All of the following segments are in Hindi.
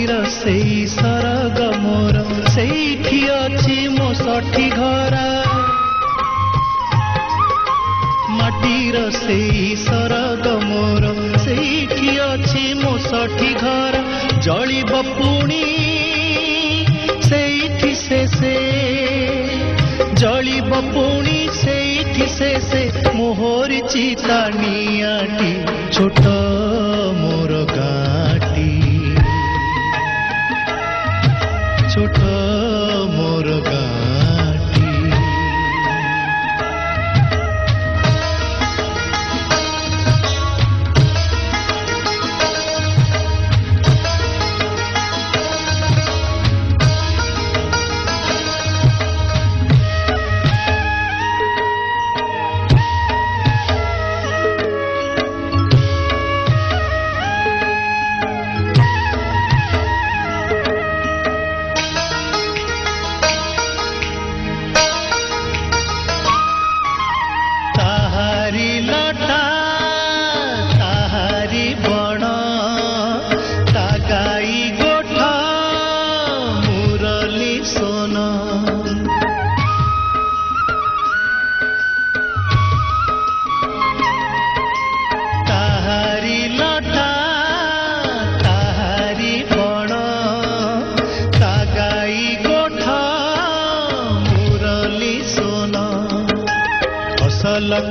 माटीर सेई सरग मोर सेठी अछि मो सठी घरा माटीर सेई सरग मोर सेठी अछि मो सठी घरा जलिब पुणी सेठी से जलिब पुणी सेठी से मोहरी चिता नियाटी छोट मोर गाटी छोट मोर गाटी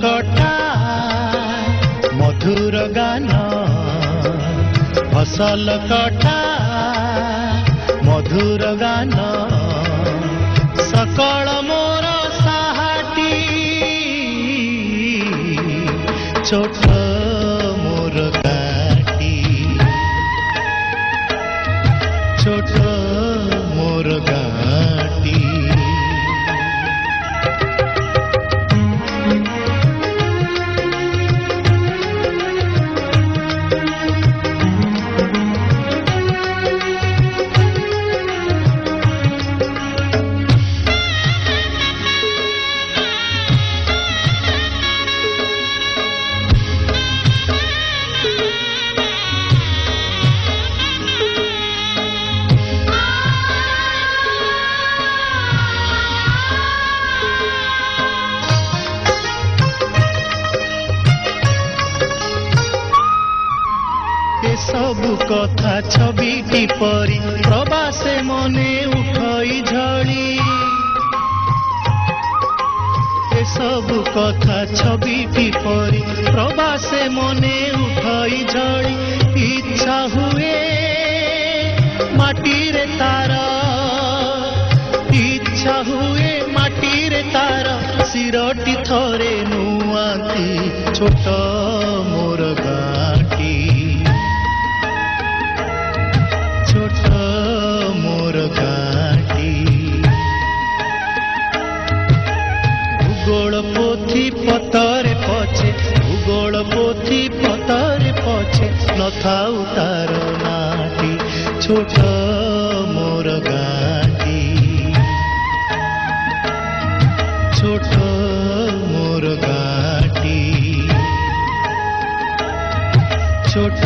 कटा मधुर गान फसल कटा मधुर गान सकल मोर साहाटी छोट मोर गाटी छोट मोर गाटी सबु कथा छविटी परी प्रवासे मने उठई झड़ी ए सबु कथा छविटी परी प्रवासे मने उठई झड़ी इच्छा हुए माटी रे तार इच्छा हुए माटी रे तार सिरटी थरे नुआती छोट मोर गाटी छोट मोर गाटी भूगोल पोथी पतरे पछे भूगोल पोथी पतरे पछे नथाउ तार नाटी छोट मोर गाटी छोट मोर गाटी छोट